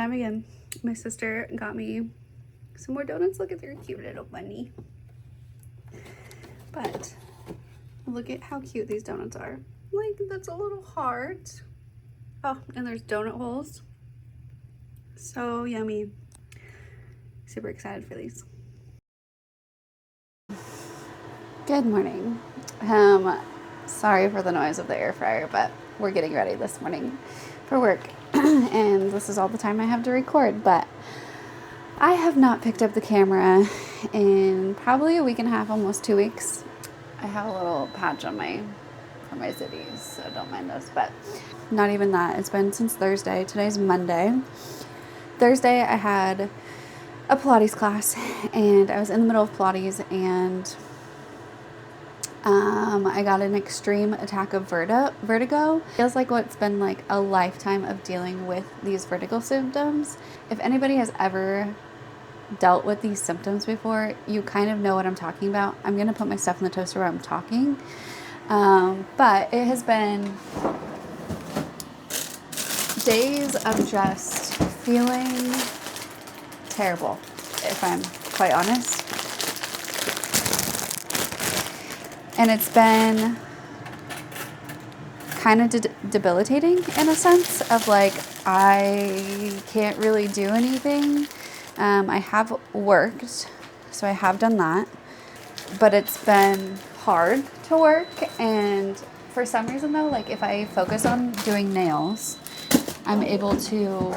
time again. My sister got me some more donuts. Look at their cute little bunny. But look at how cute these donuts are. Like, that's a little heart. Oh, and there's donut holes. So yummy. Super excited for these. Good morning. Sorry for the noise of the air fryer, but we're getting ready this morning for work. And this is all the time I have to record, but I have not picked up the camera in probably a week and a half, almost 2 weeks. I have a little patch on for my zitties, so don't mind those, but not even that. It's been since Thursday. Today's Monday. Thursday I had a Pilates class, and I was in the middle of Pilates, and I got an extreme attack of vertigo. Feels like what's been like a lifetime of dealing with these vertigo symptoms. If anybody has ever dealt with these symptoms before, you kind of know what I'm talking about. I'm gonna put my stuff in the toaster while I'm talking. But it has been days of just feeling terrible, if I'm quite honest. And it's been kind of debilitating in a sense of like, I can't really do anything. I have worked, so I have done that, but it's been hard to work. And for some reason though, like if I focus on doing nails, I'm able to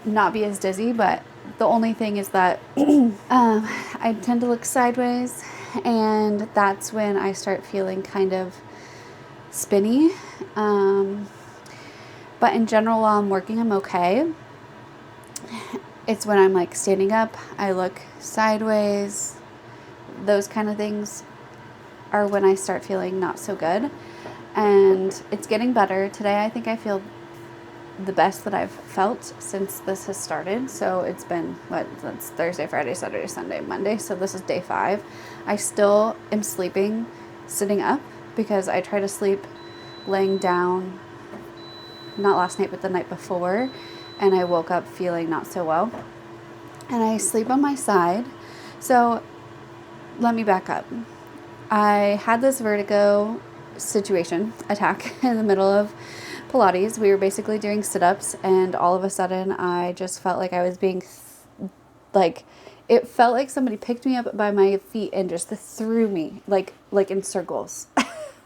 not be as dizzy, but the only thing is that I tend to look sideways, and that's when I start feeling kind of spinny. But in general, while I'm working, I'm okay. It's when I'm like standing up, I look sideways. Those kind of things are when I start feeling not so good. And it's getting better. Today, I think I feel the best that I've felt since this has started. So it's been, that's Thursday, Friday, Saturday, Sunday, Monday. So this is day 5. I still am sleeping sitting up because I try to sleep laying down, not last night, but the night before. And I woke up feeling not so well. And I sleep on my side. So let me back up. I had this vertigo attack in the middle of Pilates. We were basically doing sit-ups, and all of a sudden I just felt like I was being it felt like somebody picked me up by my feet and just threw me like in circles.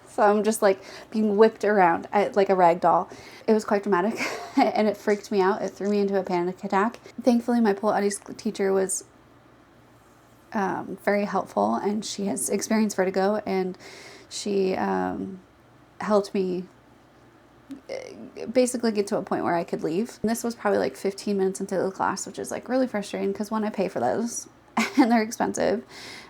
So I'm just like being whipped around like a rag doll. It was quite dramatic and it freaked me out. It threw me into a panic attack. Thankfully, my Pilates teacher was very helpful, and she has experienced vertigo, and she helped me basically get to a point where I could leave. And this was probably like 15 minutes into the class, which is like really frustrating because one, I pay for those and they're expensive,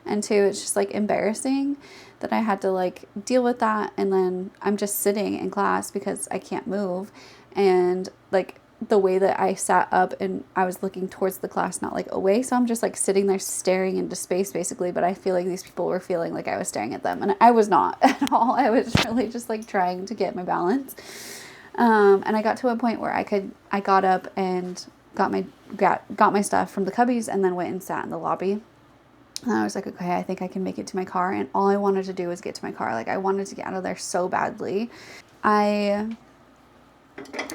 and 2, it's just like embarrassing that I had to like deal with that. And then I'm just sitting in class because I can't move, and like the way that I sat up and I was looking towards the class, not like away. So I'm just like sitting there staring into space basically, but I feel like these people were feeling like I was staring at them, and I was not at all. I was really just like trying to get my balance. And I got to a point where I got up and got my stuff from the cubbies, and then went and sat in the lobby. And I was like, okay, I think I can make it to my car. And all I wanted to do was get to my car. Like, I wanted to get out of there so badly. I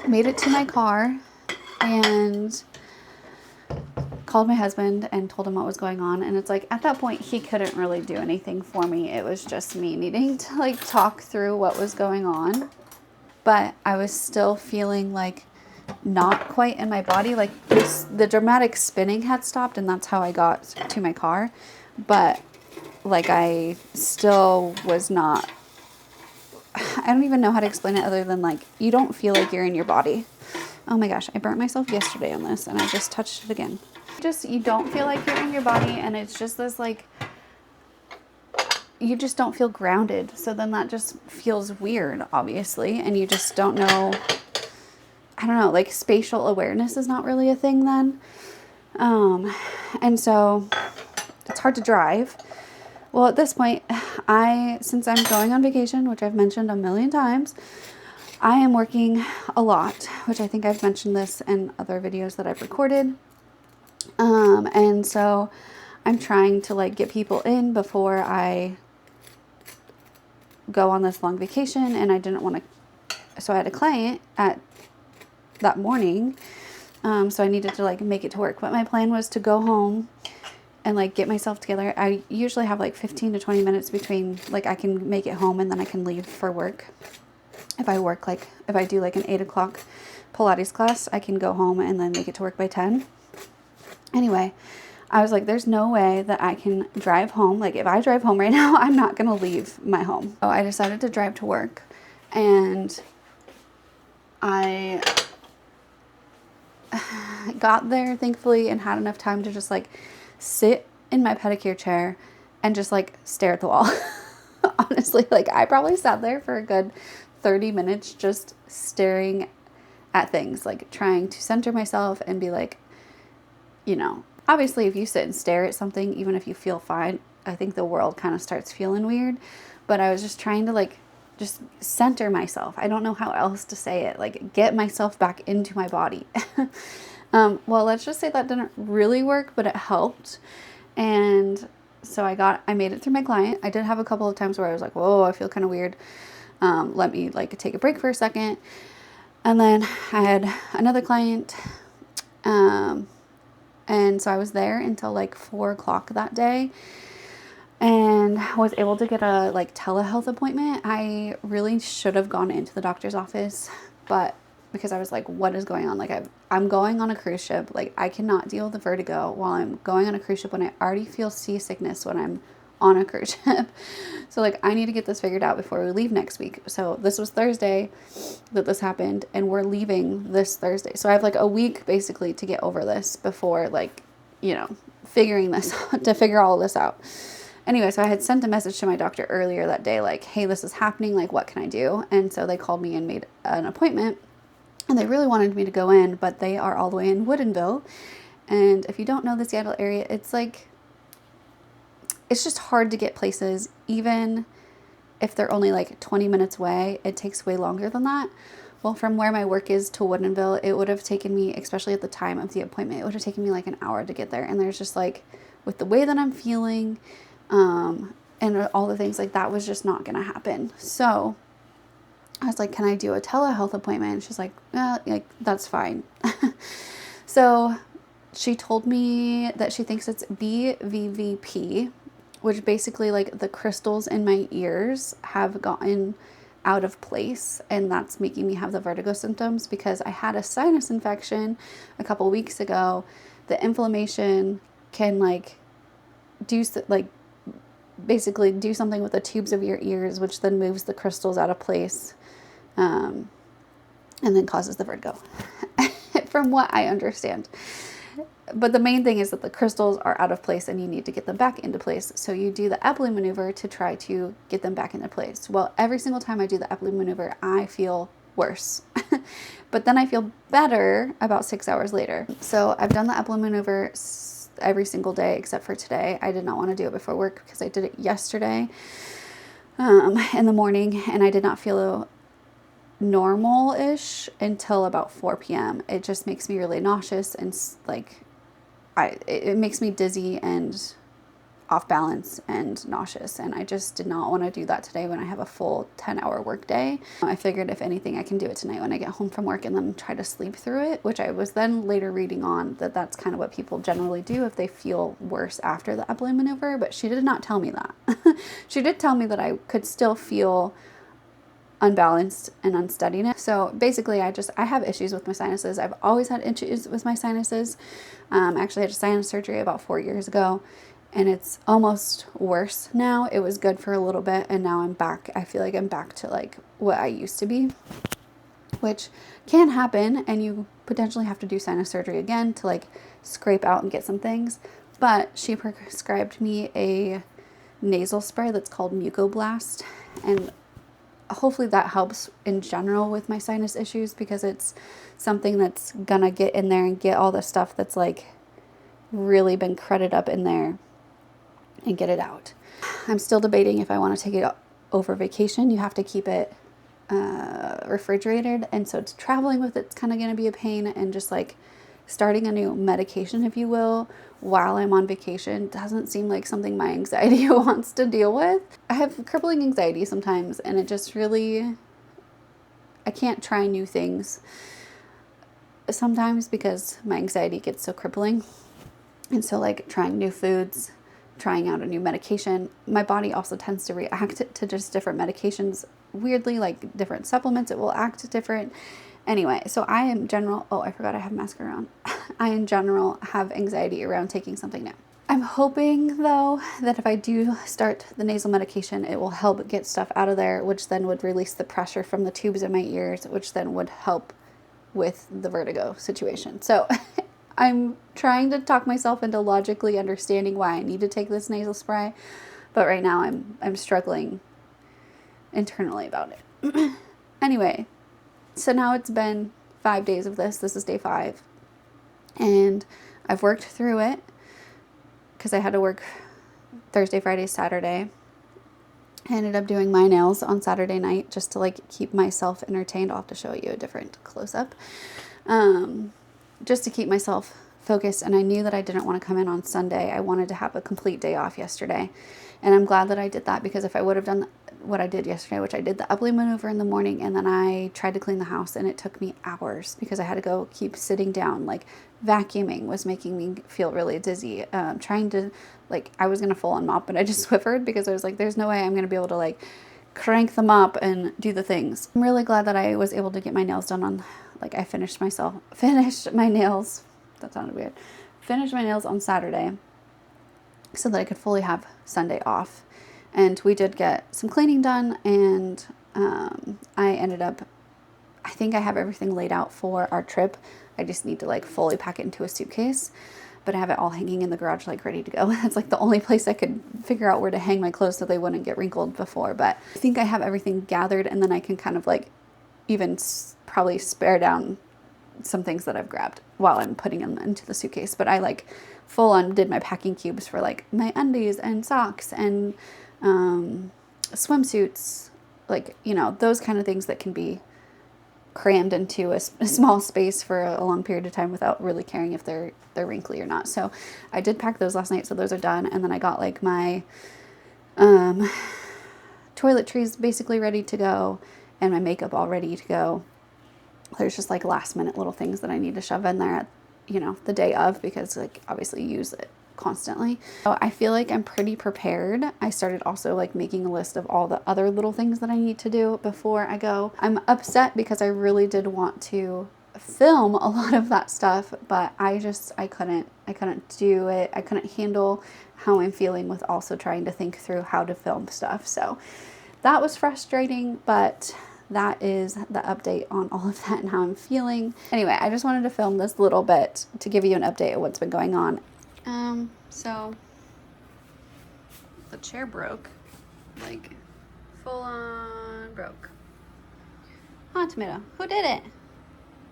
made it to my car and called my husband and told him what was going on. And it's like, at that point, he couldn't really do anything for me. It was just me needing to like talk through what was going on. But I was still feeling like not quite in my body. Like the dramatic spinning had stopped, and that's how I got to my car. But like I still was not, I don't even know how to explain it other than like, you don't feel like you're in your body. Oh my gosh, I burnt myself yesterday on this, and I just touched it again. You don't feel like you're in your body, and it's just this like, you just don't feel grounded. So then that just feels weird, obviously, and you just don't know, I don't know, like spatial awareness is not really a thing then. And so it's hard to drive. Well, at this point, since I'm going on vacation, which I've mentioned a million times, I am working a lot, which I think I've mentioned this in other videos that I've recorded. And so I'm trying to like get people in before I go on this long vacation, and I didn't want to, so I had a client at that morning. So I needed to like make it to work, but my plan was to go home and like get myself together. I usually have like 15 to 20 minutes between, like I can make it home and then I can leave for work. If I do like an 8 o'clock Pilates class, I can go home and then make it to work by 10. Anyway, I was like, there's no way that I can drive home. Like if I drive home right now, I'm not going to leave my home. So I decided to drive to work, and I got there thankfully and had enough time to just like sit in my pedicure chair and just like stare at the wall. Honestly, like I probably sat there for a good 30 minutes just staring at things, like trying to center myself and be like, you know, obviously if you sit and stare at something, even if you feel fine, I think the world kind of starts feeling weird. But I was just trying to like just center myself. I don't know how else to say it, like get myself back into my body. Well, let's just say that didn't really work, but it helped. And so I made it through my client. I did have a couple of times where I was like, whoa, I feel kind of weird. Let me like take a break for a second. And then I had another client. And so I was there until like 4 o'clock that day, and was able to get a like telehealth appointment. I really should have gone into the doctor's office, but because I was like, what is going on? Like I'm going on a cruise ship. Like I cannot deal with the vertigo while I'm going on a cruise ship when I already feel seasickness when I'm on a cruise ship. So like I need to get this figured out before we leave next week. So this was Thursday that this happened, and we're leaving this Thursday. So I have like a week basically to get over this before like, you know, figuring this to figure all this out. Anyway, so I had sent a message to my doctor earlier that day like, hey, this is happening, like what can I do? And so they called me and made an appointment, and they really wanted me to go in, but they are all the way in Woodinville. And if you don't know the Seattle area, it's like, it's just hard to get places. Even if they're only like 20 minutes away, it takes way longer than that. Well, from where my work is to Woodinville, it would have taken me, especially at the time of the appointment, it would have taken me like an hour to get there. And there's just like, with the way that I'm feeling, and all the things, like that was just not going to happen. So I was like, can I do a telehealth appointment? And she's like, like that's fine. So she told me that she thinks it's BVVP, which basically like the crystals in my ears have gotten out of place, and that's making me have the vertigo symptoms because I had a sinus infection a couple weeks ago. The inflammation can like basically do something with the tubes of your ears, which then moves the crystals out of place, and then causes the vertigo, from what I understand. But the main thing is that the crystals are out of place and you need to get them back into place. So you do the Epley maneuver to try to get them back into place. Well, every single time I do the Epley maneuver, I feel worse. But then I feel better about 6 hours later. So I've done the Epley maneuver every single day except for today. I did not want to do it before work because I did it yesterday in the morning, and I did not feel normal-ish until about 4 p.m. It just makes me really nauseous and like it makes me dizzy and off balance and nauseous, and I just did not want to do that today when I have a full 10-hour work day. I figured if anything I can do it tonight when I get home from work and then try to sleep through it, which I was then later reading on that that's kind of what people generally do if they feel worse after the Epley maneuver, but she did not tell me that. She did tell me that I could still feel unbalanced and unsteadiness. So basically I have issues with my sinuses. I've always had issues with my sinuses. Actually I had a sinus surgery about 4 years ago, and it's almost worse now. It was good for a little bit, and now I'm back. I feel like I'm back to like what I used to be, which can happen, and you potentially have to do sinus surgery again to like scrape out and get some things. But she prescribed me a nasal spray that's called Mucoblast, and hopefully that helps in general with my sinus issues, because it's something that's gonna get in there and get all the stuff that's like really been crudded up in there and get it out. I'm still debating if I want to take it over vacation. You have to keep it refrigerated, and so it's traveling with it's kind of going to be a pain, and just like starting a new medication, if you will, while I'm on vacation doesn't seem like something my anxiety wants to deal with. I have crippling anxiety sometimes, and it just really, I can't try new things sometimes because my anxiety gets so crippling. And so like trying new foods, trying out a new medication, my body also tends to react to just different medications weirdly, like different supplements, it will act different. Anyway, so I in general, oh, I forgot I have mascara on. I in general have anxiety around taking something new. I'm hoping though that if I do start the nasal medication, it will help get stuff out of there, which then would release the pressure from the tubes in my ears, which then would help with the vertigo situation. So I'm trying to talk myself into logically understanding why I need to take this nasal spray, but right now I'm struggling internally about it. Anyway, so now it's been 5 days of this. This is day 5. And I've worked through it because I had to work Thursday, Friday, Saturday. I ended up doing my nails on Saturday night just to like keep myself entertained. I'll have to show you a different close-up. Just to keep myself focused. And I knew that I didn't want to come in on Sunday. I wanted to have a complete day off yesterday. And I'm glad that I did that, because if I would have done what I did yesterday, which I did the Upley maneuver in the morning, and then I tried to clean the house, and it took me hours because I had to go keep sitting down. Like vacuuming was making me feel really dizzy. Trying to, like, I was going to full on mop, but I just Swiffered because I was like, there's no way I'm going to be able to like crank them up and do the things. I'm really glad that I was able to get my nails done on, like, I finished my nails. That sounded weird. Finished my nails on Saturday so that I could fully have Sunday off. And we did get some cleaning done, and I ended up, I think I have everything laid out for our trip. I just need to like fully pack it into a suitcase, but I have it all hanging in the garage, like ready to go. That's like the only place I could figure out where to hang my clothes so they wouldn't get wrinkled before. But I think I have everything gathered, and then I can kind of like even probably spare down some things that I've grabbed while I'm putting them into the suitcase. But I like full on did my packing cubes for like my undies and socks and swimsuits, like, you know, those kind of things that can be crammed into a small space for a long period of time without really caring if they're wrinkly or not. So I did pack those last night, so those are done. And then I got like my toiletries basically ready to go, and my makeup all ready to go. There's just like last minute little things that I need to shove in there at, you know, the day of, because like obviously you use it constantly. So I feel like I'm pretty prepared. I started also like making a list of all the other little things that I need to do before I go. I'm upset because I really did want to film a lot of that stuff, but I couldn't do it. I couldn't handle how I'm feeling with also trying to think through how to film stuff. So that was frustrating, but that is the update on all of that and how I'm feeling. Anyway, I just wanted to film this little bit to give you an update of what's been going on. So the chair broke, like full on broke. Huh, Tomato, who did it?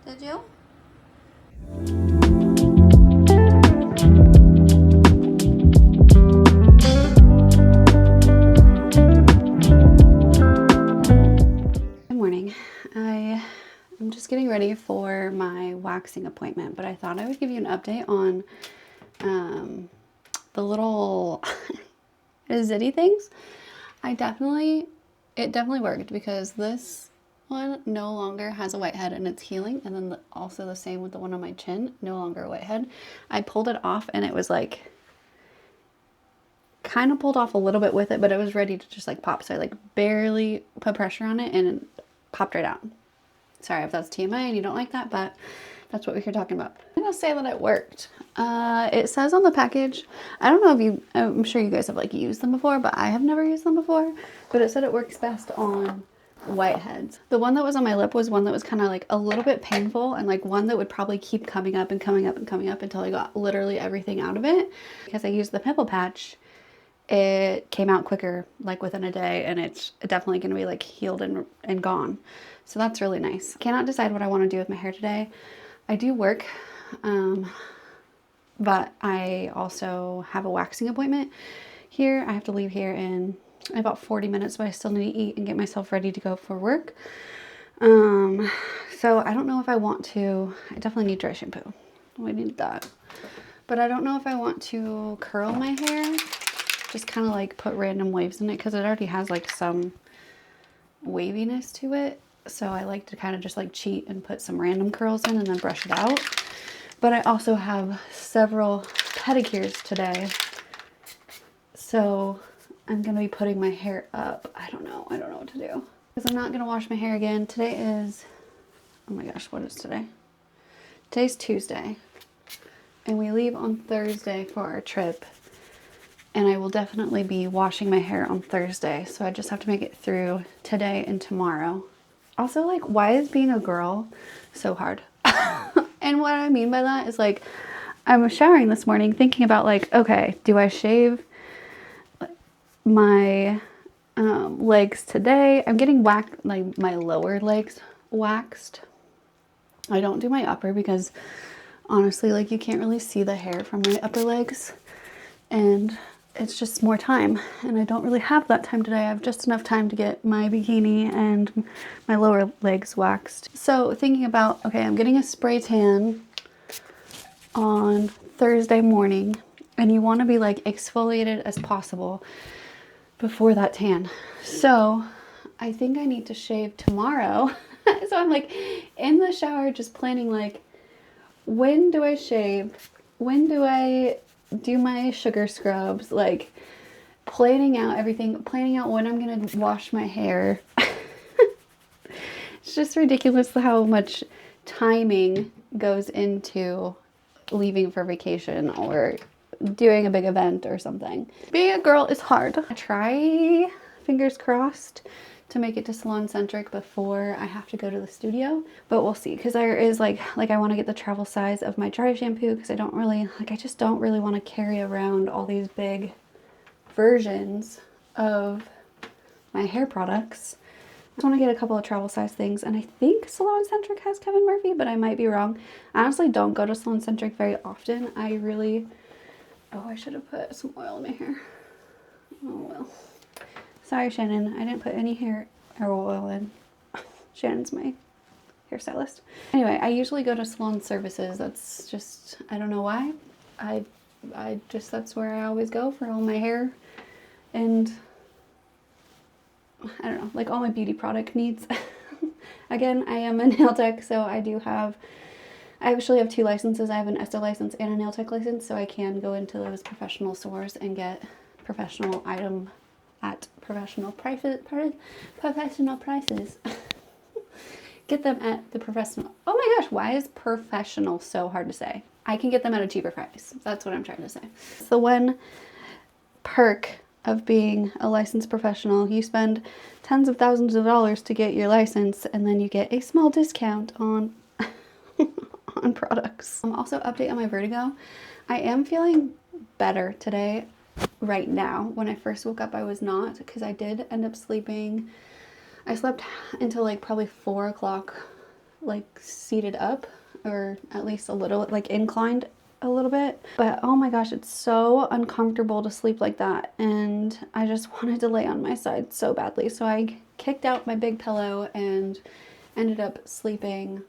Did you? Good morning. I'm just getting ready for my waxing appointment, but I thought I would give you an update on the little zitty things. It definitely worked, because this one no longer has a whitehead and it's healing, and then also the same with the one on my chin, no longer a whitehead. I pulled it off and it was like kind of pulled off a little bit with it, but it was ready to just like pop, so I like barely put pressure on it and it popped right out. Sorry if that's TMI and you don't like that, but that's what we're here talking about. I'm gonna say that it worked. It says on the package, I don't know if I'm sure you guys have like used them before, but I have never used them before, but it said it works best on whiteheads. The one that was on my lip was one that was kind of like a little bit painful, and like one that would probably keep coming up and coming up and coming up until I got literally everything out of it. Because I used the pimple patch, it came out quicker, like within a day, and it's definitely going to be like healed and gone. So that's really nice. Cannot decide what I want to do with my hair today. I do work, but I also have a waxing appointment here. I have to leave here in I have about 40 minutes, but I still need to eat and get myself ready to go for work. So I don't know if I want to, I definitely need dry shampoo. I need that. But I don't know if I want to curl my hair, just kind of like put random waves in it because it already has like some waviness to it. So I like to kind of just like cheat and put some random curls in and then brush it out. But I also have several pedicures today. So I'm going to be putting my hair up. I don't know what to do. Because I'm not going to wash my hair again. Today is, oh my gosh, what is today? Today's Tuesday. And we leave on Thursday for our trip. And I will definitely be washing my hair on Thursday. So I just have to make it through today and tomorrow. Also, like, why is being a girl so hard? And what I mean by that is, like, I was showering this morning thinking about, like, okay, do I shave my legs today? I'm getting like my lower legs waxed. I don't do my upper because honestly, like, you can't really see the hair from my upper legs and it's just more time and I don't really have that time today. I have just enough time to get my bikini and my lower legs waxed. So thinking about, okay, I'm getting a spray tan on Thursday morning and you want to be like exfoliated as possible before that tan. So I think I need to shave tomorrow. So I'm like in the shower just planning like, when do I shave? When do I do my sugar scrubs? Like planning out everything, planning out when I'm gonna wash my hair. It's just ridiculous how much timing goes into leaving for vacation or doing a big event or something. Being a girl is hard. I try, fingers crossed, to make it to Salon Centric before I have to go to the studio, but we'll see. Because there is like I want to get the travel size of my dry shampoo because I don't really, like, I just don't really want to carry around all these big versions of my hair products. I want to get a couple of travel size things, and I think Salon Centric has Kevin Murphy, but I might be wrong. I honestly don't go to Salon Centric very often. I really, oh, I should have put some oil in my hair. Oh well. Sorry, Shannon. I didn't put any hair or oil in. Shannon's my hairstylist. Anyway, I usually go to Salon Services. That's just, I don't know why. I just, that's where I always go for all my hair and I don't know, like all my beauty product needs. Again, I am a nail tech, so I actually have 2 licenses. I have an ESTA license and a nail tech license, so I can go into those professional stores and get professional item at professional prices. Get them at the professional. Oh my gosh, why is professional so hard to say? I can get them at a cheaper price. That's what I'm trying to say. It's the one perk of being a licensed professional. You spend tens of thousands of dollars to get your license and then you get a small discount on on products. Also, update on my vertigo. I am feeling better today. Right now, when I first woke up, I was not, because I did end up sleeping. I slept until like probably 4 o'clock, like seated up, or at least a little, like inclined a little bit. But oh my gosh, it's so uncomfortable to sleep like that. And I just wanted to lay on my side so badly. So I kicked out my big pillow and ended up sleeping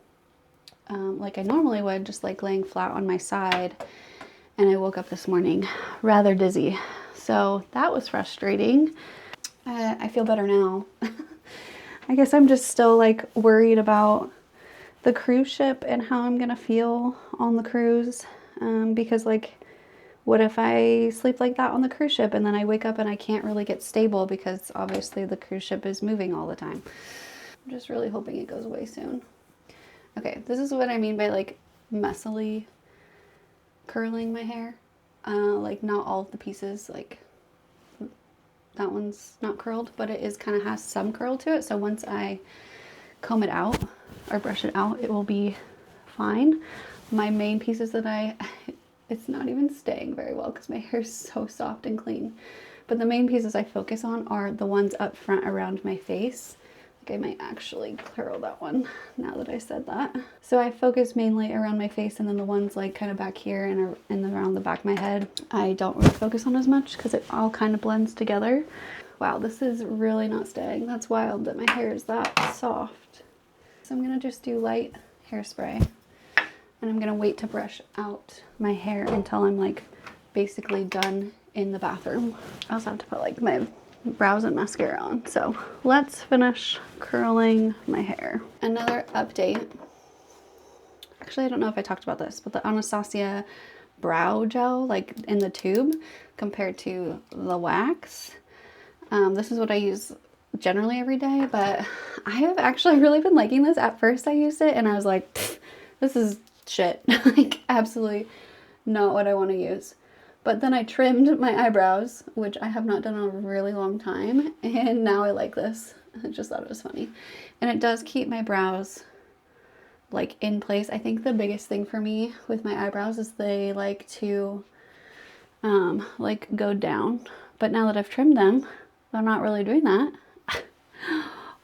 like I normally would, just like laying flat on my side. And I woke up this morning rather dizzy. So that was frustrating. I feel better now. I guess I'm just still like worried about the cruise ship and how I'm gonna feel on the cruise. Because like, what if I sleep like that on the cruise ship and then I wake up and I can't really get stable because obviously the cruise ship is moving all the time. I'm just really hoping it goes away soon. Okay, this is what I mean by like messily curling my hair. Like not all of the pieces, like that one's not curled, but it is kind of has some curl to it. So once I comb it out or brush it out, it will be fine. My main pieces that it's not even staying very well because my hair is so soft and clean. But the main pieces I focus on are the ones up front around my face. Like I might actually curl that one now that I said that. So I focus mainly around my face, and then the ones like kind of back here and around the back of my head, I don't really focus on as much because it all kind of blends together. Wow, this is really not staying. That's wild that my hair is that soft. So I'm gonna just do light hairspray, and I'm gonna wait to brush out my hair until I'm like basically done in the bathroom. I also have to put like my brows and mascara on. So let's finish curling my hair. Another update. Actually, I don't know if I talked about this, but the Anastasia brow gel, like in the tube, compared to the wax. This is what I use generally every day, but I have actually really been liking this. At first I used it and I was like, this is shit. Like absolutely not what I want to use. But then I trimmed my eyebrows, which I have not done in a really long time, and now I like this. I just thought it was funny. And it does keep my brows like in place. I think the biggest thing for me with my eyebrows is they like to like go down. But now that I've trimmed them, they're not really doing that.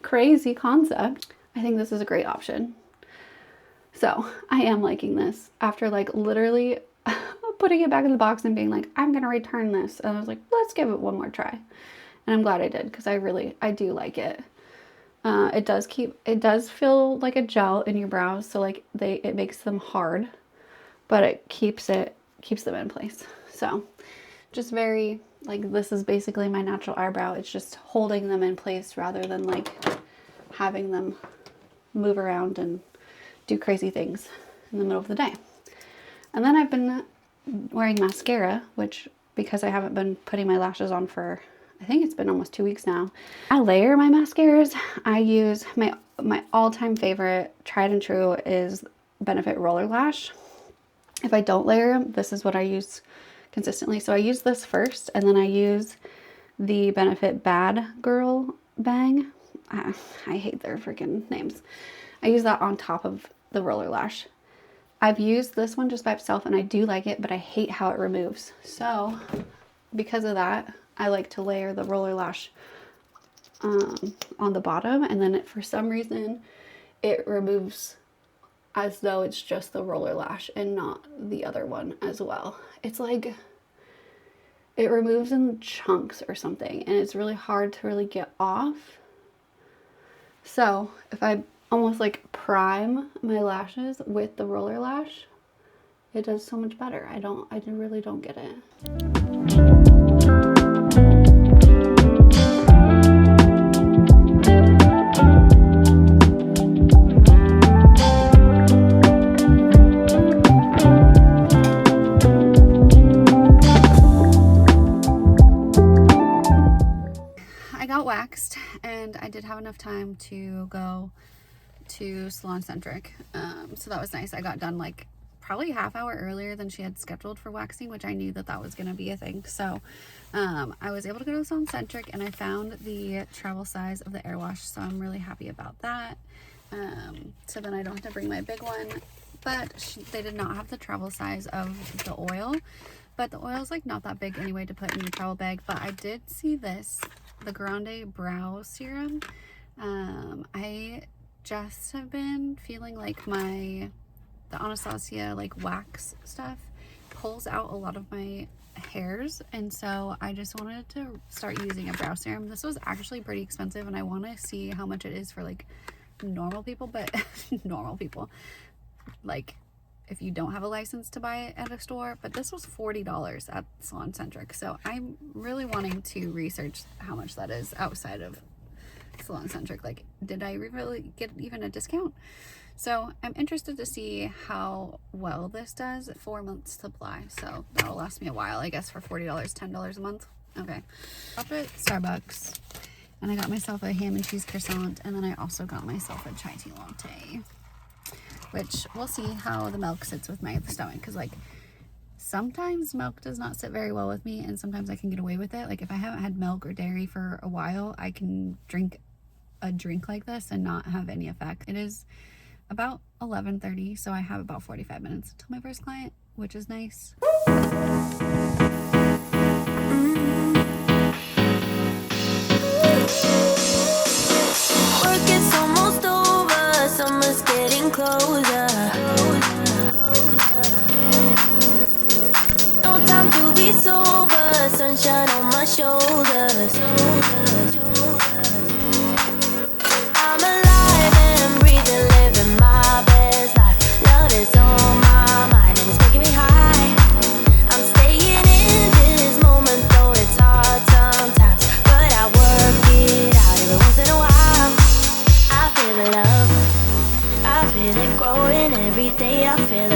Crazy concept. I think this is a great option. So I am liking this after like literally putting it back in the box and being like, I'm gonna return this. And I was like, let's give it one more try. And I'm glad I did, because I do like it. It does feel like a gel in your brows, so like it makes them hard, but it keeps them in place. So just very, like, this is basically my natural eyebrow. It's just holding them in place rather than like having them move around and do crazy things in the middle of the day. And then I've been wearing mascara, which, because I haven't been putting my lashes on for, I think it's been almost 2 weeks now. I layer my mascaras. I use my all-time favorite, tried and true, is Benefit Roller Lash. If I don't layer them, this is what I use consistently. So I use this first, and then I use the Benefit Bad Girl Bang. I hate their freaking names. I use that on top of the Roller Lash. I've used this one just by itself and I do like it, but I hate how it removes. So because of that, I like to layer the Roller Lash on the bottom, and then for some reason it removes as though it's just the Roller Lash and not the other one as well. It's like it removes in chunks or something, and it's really hard to really get off. So if I almost like prime my lashes with the Roller Lash, it does so much better. I really don't get it. I got waxed, and I did have enough time to go to Salon Centric, so that was nice. I got done like probably half hour earlier than she had scheduled for waxing, which I knew that was going to be a thing. So I was able to go to Salon Centric, and I found the travel size of the air wash, so I'm really happy about that. So then I don't have to bring my big one, but they did not have the travel size of the oil, but the oil is like not that big anyway to put in the travel bag. But I did see this, the Grande Brow Serum. I just have been feeling like the Anastasia like wax stuff pulls out a lot of my hairs, and so I just wanted to start using a brow serum. This was actually pretty expensive, and I want to see how much it is for like normal people, but normal people, like if you don't have a license to buy it at a store. But this was $40 at Salon Centric, so I'm really wanting to research how much that is outside of Salon Centric. Like, did I really get even a discount? So I'm interested to see how well this does. 4 months supply, so that'll last me a while, I guess, for $40, $10 a month. Okay, stopped at Starbucks, and I got myself a ham and cheese croissant, and then I also got myself a CHATTY latte, which we'll see how the milk sits with my stomach, because like sometimes milk does not sit very well with me, and sometimes I can get away with it. Like if I haven't had milk or dairy for a while, I can drink a drink like this and not have any effect. It is about 11:30, so I have about 45 minutes until my first client, which is nice. Work is almost over, summer's getting closer. No time to be sober, sunshine on my shoulders. Growing every day, I feel